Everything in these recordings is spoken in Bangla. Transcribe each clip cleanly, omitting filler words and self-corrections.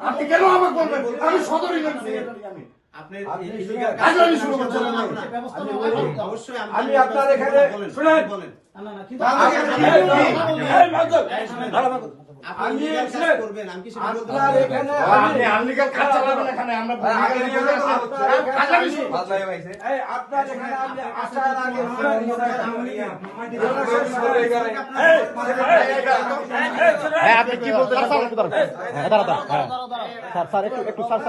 আপনি কেন আমাকে বলবেন? আমি সদর ইউনিয়ন আমি আপনার এখানে শুনেন আমি আপনার এখানে আপনি আনলিগাল কাজ চালাবেন এখানে আমরা আপনার এখানে আমি আসার আগে আপনি কি বলতে স্যার একটু স্যার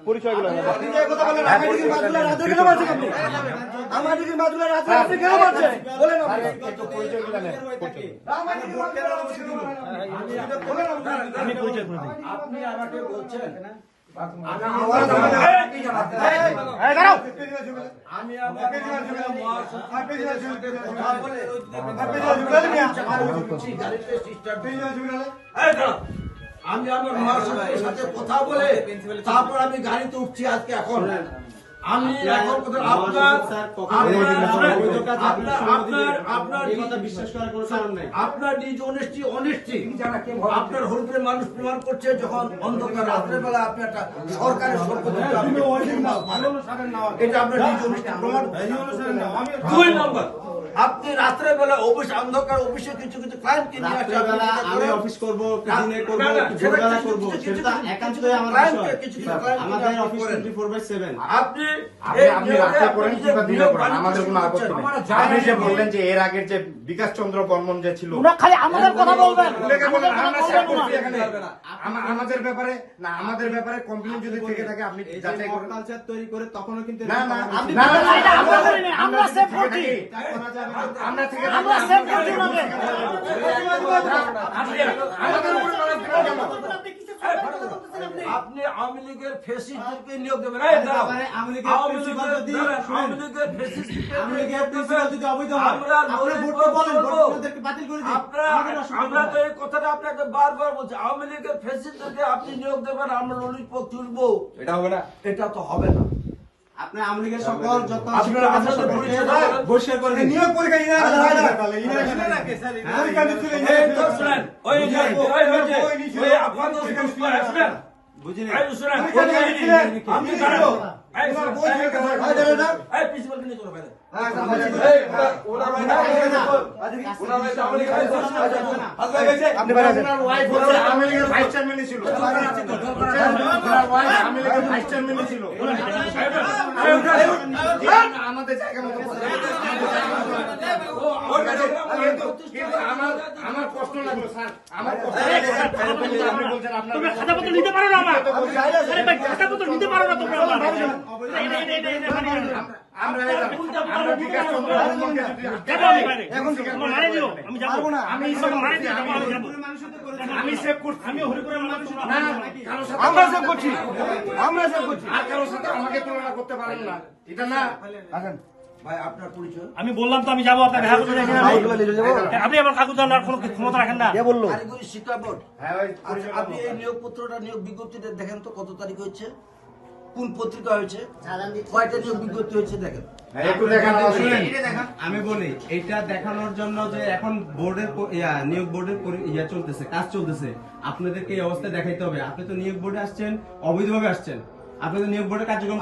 পরিচয় গুলো আমি পরিচয় করে দিই। আপনি আমাকে বলছেন আমি আমার মহাসচিবের সাথে কথা বলে তারপর আমি গাড়িতে উঠছি আজকে এখন আমি এখন আপনার নিজ অনেস্টি আপনার হরিপুরের মানুষ প্রমাণ করছে যখন অন্ধকার রাত্রের বেলা আপনি একটা সরকারের এটা আপনার নিজ অনেস্টি প্রমাণ। 2 নম্বর, আপনি রাত্রে বেলা অফিস অন্ধকার অফিসে কিছু কিছু ক্লায়েন্টকে নিয়ে আসছে। আমি অফিস করব, দিনে করব, ভোরবেলা করব, সেটা একান্তই আমার বিষয়। আমাদের অফিস 24/7। আপনি রাতে করেন কিংবা দিনে করেন আমাদের কোনো আপত্তি নেই। আপনি যে বললেন যে এর আগের যে বিকাশ চন্দ্র বর্মন যে ছিল ওরা খালি আমাদের কথা বলবেন, আমাদের ব্যাপারে না, আমাদের ব্যাপারে কমপ্লেইন যদি থেকে থাকে আপনি যাচাই করুন। কালচার তৈরি করে তখনও কিন্তু না না আমরা সেভ করছি, আমরা থেকে আমরা সেভ করছি ওনাকে। আপনি আওয়ামী লীগের ফেসিস্টদেরকে নিয়োগ দেবেন। আওয়ামী লীগের প্রিন্সিপাল যদি অবৈধ হয় আপনি ভোট বলেন, ভোটকে বাতিল করে দিন। আমরা তো এই কথাটা আপনাকে বারবার বলছি, আওয়ামী লীগের ফেসিস্টদেরকে আপনি নিয়োগ দেবেন, আমরা ললিত পথ চলবো, এটা হবে না, এটা তো হবে না। আপনি আওয়ামী লীগের সকল যত বহিষ্কার করে দিন। নিয়োগ পরীক্ষা বুঝিনি ভাইস চেয়ারম্যান ছিল, আমাদের জায়গা মতো আমার কষ্ট লাগলো স্যার, আমার আপনি বলছেন আপনার খাতাপত্র নিতে পারো না, খাতাপত্র নিতে পারো না তোমরা। আমি সেভ করছি, আমি হরিপুরের মানুষ আমরা সেভ করছি, আমরা সেভ করছি। আর কারোর সাথে আমাকে তুলনা করতে পারেন না, এটা না। ভাই আপনার পরিচয়? আমি বললাম তো আমি যাবো আপনার দেখা করতে, আপনি আমার কাগজ দেওয়ার কোনো ক্ষমতা রাখেন না। কারিগরি শিক্ষা বোর্ড। আচ্ছা, আপনি এই নিয়োগ পত্রটা নিয়োগ বিজ্ঞপ্তিটা দেখেন তো কত তারিখ হয়েছে, কোন পত্রিকা হয়েছে, কয়টা নিয়োগ বিজ্ঞপ্তি হয়েছে দেখেন। আমি বলি এটা দেখানোর জন্য যে এখন বোর্ডের নিয়োগ বোর্ডের চলতেছে, কাজ চলতেছে, আপনাদেরকে এই অবস্থা দেখাইতে হবে। আপনি তো নিয়োগ বোর্ডে আসছেন, অবৈধভাবে আসছেন, আপনি তো নিয়োগ বোর্ডের কার্যক্রম